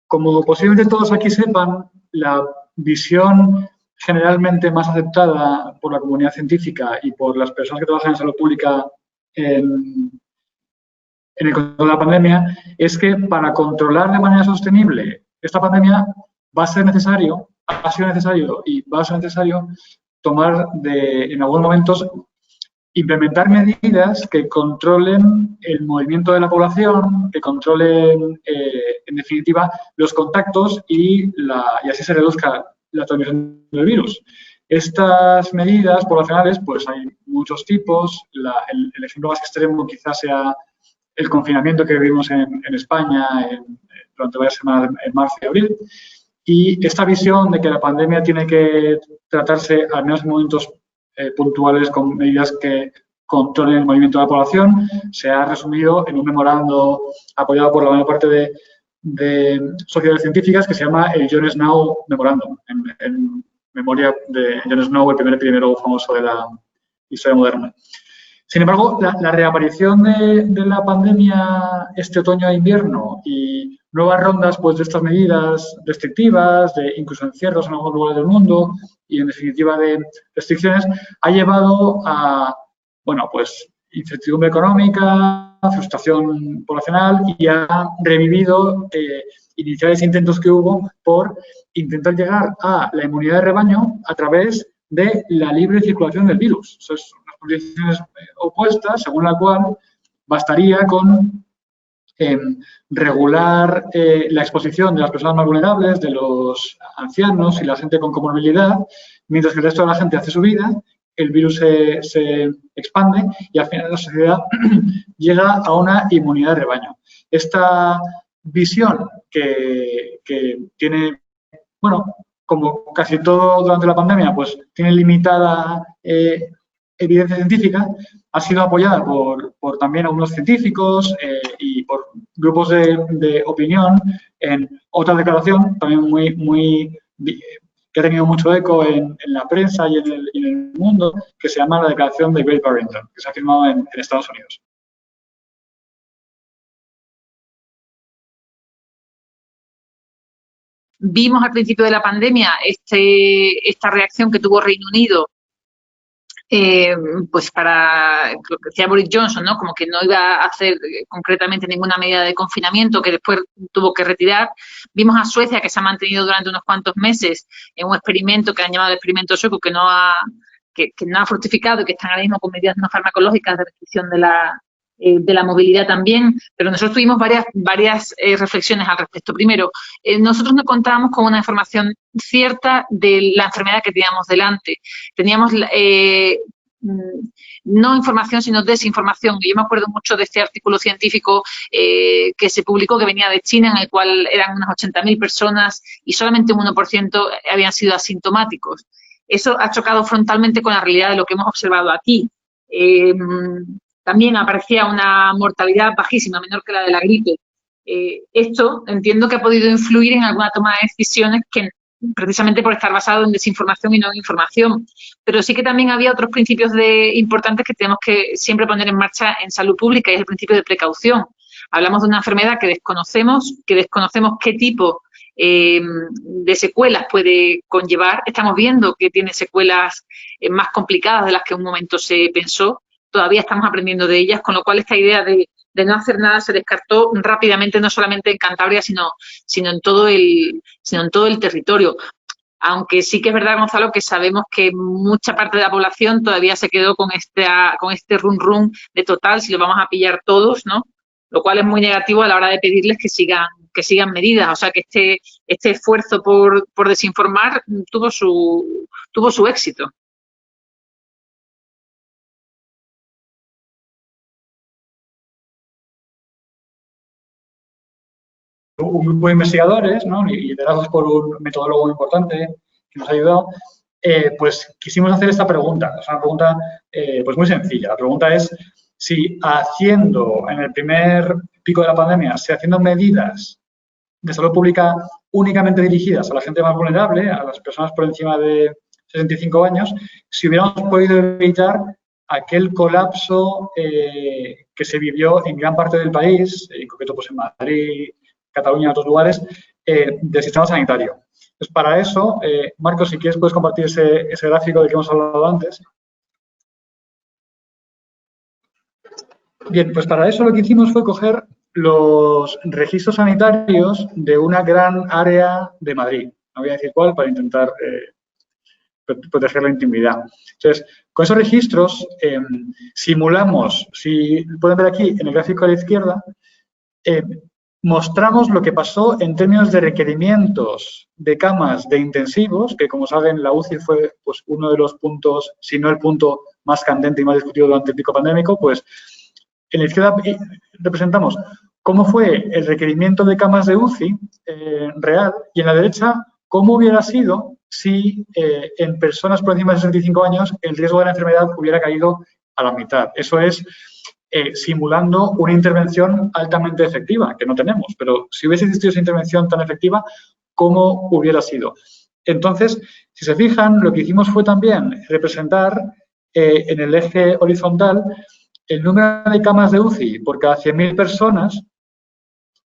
como posiblemente todos aquí sepan, la visión generalmente más aceptada por la comunidad científica y por las personas que trabajan en salud pública en el control de la pandemia es que para controlar de manera sostenible esta pandemia va a ser necesario, ha sido necesario y va a ser necesario tomar en algunos momentos, implementar medidas que controlen el movimiento de la población, que controlen, en definitiva, los contactos y así se reduzca la transmisión del virus. Estas medidas poblacionales, pues hay muchos tipos. El ejemplo más extremo quizás sea el confinamiento que vivimos en España durante varias semanas en marzo y abril. Y esta visión de que la pandemia tiene que tratarse al menos en momentos puntuales con medidas que controlen el movimiento de la población se ha resumido en un memorando apoyado por la mayor parte de sociedades científicas que se llama el John Snow Memorandum, en memoria de John Snow, el primer epidemiólogo famoso de la historia moderna. Sin embargo, la reaparición de la pandemia este otoño e invierno y nuevas rondas pues, de estas medidas restrictivas, de incluso encierros en algunos lugares del mundo y, en definitiva, de restricciones, ha llevado a, bueno, pues, incertidumbre económica, frustración poblacional y ha revivido iniciales intentos que hubo por intentar llegar a la inmunidad de rebaño a través de la libre circulación del virus. Eso es unas condiciones opuestas, según la cual bastaría con regular la exposición de las personas más vulnerables, de los ancianos y la gente con comorbilidad, mientras que el resto de la gente hace su vida, el virus se expande y al final la sociedad llega a una inmunidad de rebaño. Esta visión que tiene, bueno, como casi todo durante la pandemia, pues tiene limitada evidencia científica, ha sido apoyada por también algunos científicos y por grupos de opinión en otra declaración también que ha tenido mucho eco en la prensa y en el mundo, que se llama la Declaración de Great Barrington, que se ha firmado en Estados Unidos. Vimos al principio de la pandemia esta reacción que tuvo Reino Unido, pues para lo que decía Boris Johnson, ¿no? Como que no iba a hacer concretamente ninguna medida de confinamiento, que después tuvo que retirar. Vimos a Suecia, que se ha mantenido durante unos cuantos meses en un experimento que han llamado el experimento sueco, que no ha fructificado y que están ahora mismo con medidas no farmacológicas de restricción de la movilidad también, pero nosotros tuvimos varias reflexiones al respecto. Primero, nosotros no contábamos con una información cierta de la enfermedad que teníamos delante. Teníamos no información, sino desinformación. Y yo me acuerdo mucho de este artículo científico que se publicó, que venía de China, en el cual eran unas 80.000 personas y solamente un 1% habían sido asintomáticos. Eso ha chocado frontalmente con la realidad de lo que hemos observado aquí. También aparecía una mortalidad bajísima, menor que la de la gripe. Esto entiendo que ha podido influir en alguna toma de decisiones que precisamente por estar basado en desinformación y no en información. Pero sí que también había otros principios importantes que tenemos que siempre poner en marcha en salud pública, y es el principio de precaución. Hablamos de una enfermedad que desconocemos qué tipo de secuelas puede conllevar. Estamos viendo que tiene secuelas más complicadas de las que en un momento se pensó. Todavía estamos aprendiendo de ellas, con lo cual esta idea de no hacer nada se descartó rápidamente, no solamente en Cantabria, sino en todo el territorio. Aunque sí que es verdad, Gonzalo, que sabemos que mucha parte de la población todavía se quedó con este run de total, si lo vamos a pillar todos, ¿no? Lo cual es muy negativo a la hora de pedirles que sigan medidas. O sea, que este esfuerzo por desinformar tuvo su éxito. Un grupo de investigadores, ¿no? Liderados por un metodólogo importante que nos ha ayudado, pues quisimos hacer esta pregunta. Es una pregunta pues muy sencilla. La pregunta es si en el primer pico de la pandemia, haciendo medidas de salud pública únicamente dirigidas a la gente más vulnerable, a las personas por encima de 65 años, si hubiéramos podido evitar aquel colapso que se vivió en gran parte del país, en concreto pues en Madrid, Cataluña y otros lugares, del sistema sanitario. Pues para eso, Marcos, si quieres puedes compartir ese gráfico del que hemos hablado antes. Bien, pues para eso lo que hicimos fue coger los registros sanitarios de una gran área de Madrid. No voy a decir cuál para intentar proteger la intimidad. Entonces, con esos registros simulamos, si pueden ver aquí en el gráfico a la izquierda, mostramos lo que pasó en términos de requerimientos de camas de intensivos, que como saben la UCI fue pues, uno de los puntos, si no el punto más candente y más discutido durante el pico pandémico, pues en la izquierda representamos cómo fue el requerimiento de camas de UCI real y en la derecha cómo hubiera sido si en personas por encima de 65 años el riesgo de la enfermedad hubiera caído a la mitad. Eso es simulando una intervención altamente efectiva, que no tenemos, pero si hubiese existido esa intervención tan efectiva, ¿cómo hubiera sido? Entonces, si se fijan, lo que hicimos fue también representar en el eje horizontal el número de camas de UCI por cada 100.000 personas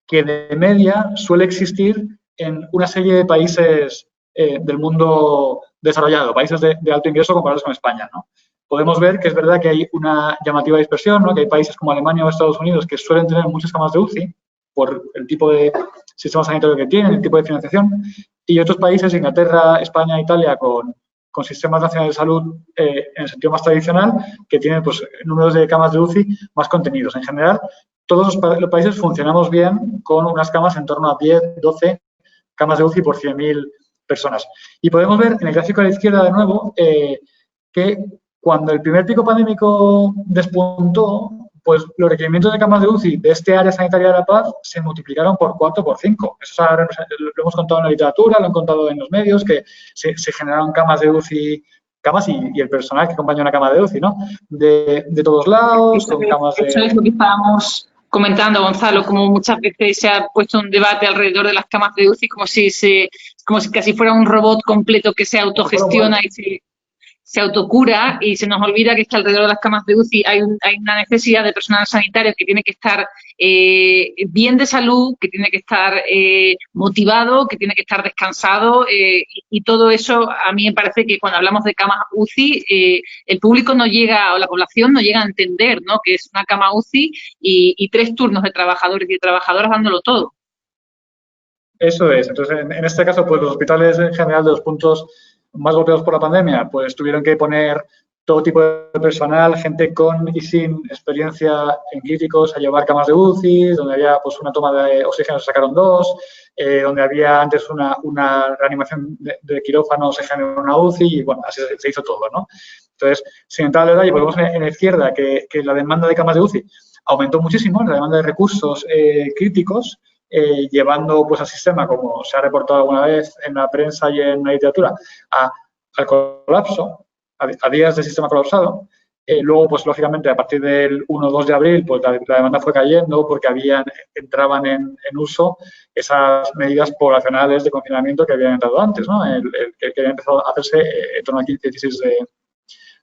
que de media suele existir en una serie de países del mundo desarrollado, países de alto ingreso comparados con España, ¿no? Podemos ver que es verdad que hay una llamativa dispersión, ¿no? Que hay países como Alemania o Estados Unidos que suelen tener muchas camas de UCI por el tipo de sistema sanitario que tienen, el tipo de financiación, y otros países, Inglaterra, España, Italia, con sistemas nacionales de salud en el sentido más tradicional, que tienen pues, números de camas de UCI más contenidos. En general, todos los países funcionamos bien con unas camas en torno a 10, 12 camas de UCI por 100.000 personas. Y podemos ver en el gráfico a la izquierda de nuevo que cuando el primer pico pandémico despuntó, pues los requerimientos de camas de UCI de este área sanitaria de La Paz se multiplicaron por 4 o por 5. Eso lo hemos contado en la literatura, lo han contado en los medios, que se generaron camas de UCI, camas y el personal que acompaña una cama de UCI, ¿no? De todos lados, con camas de... Eso es lo que estábamos comentando, Gonzalo, como muchas veces se ha puesto un debate alrededor de las camas de UCI como si casi fuera un robot completo que se autogestiona y se autocura, y se nos olvida que alrededor de las camas de UCI hay una necesidad de personal sanitario que tiene que estar bien de salud, que tiene que estar motivado, que tiene que estar descansado, y todo eso a mí me parece que cuando hablamos de camas UCI el público no llega, o la población no llega a entender, ¿no?, que es una cama UCI y 3 turnos de trabajadores y de trabajadoras dándolo todo. Eso es. Entonces, en este caso, pues los hospitales en general de los puntos más golpeados por la pandemia, pues tuvieron que poner todo tipo de personal, gente con y sin experiencia en críticos, a llevar camas de UCI, donde había pues una toma de oxígeno, se sacaron 2, donde había antes una reanimación de quirófano, se generó una UCI y bueno, así se hizo todo, ¿no? Entonces, sin entrar al detalle, podemos ver en la izquierda que la demanda de camas de UCI aumentó muchísimo, la demanda de recursos críticos, llevando pues al sistema, como se ha reportado alguna vez en la prensa y en la literatura, al colapso, a días del sistema colapsado. Luego, pues lógicamente, a partir del 1-2 de abril, pues la demanda fue cayendo porque entraban en uso esas medidas poblacionales de confinamiento que habían entrado antes, ¿no? Que habían empezado a hacerse en torno al 15-16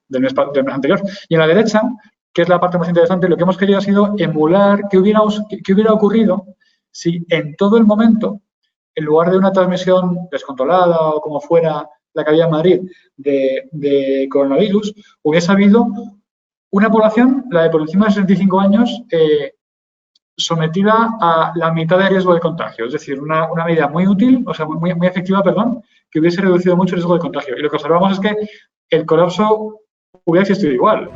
del mes anterior. Y en la derecha, que es la parte más interesante, lo que hemos querido ha sido emular qué hubiera ocurrido si en todo el momento, en lugar de una transmisión descontrolada o como fuera la que había en Madrid de coronavirus, hubiese habido una población, la de por encima de 65 años, sometida a la mitad de riesgo de contagio. Es decir, una medida muy útil, o sea, muy efectiva, perdón, que hubiese reducido mucho el riesgo de contagio. Y lo que observamos es que el colapso hubiera existido igual.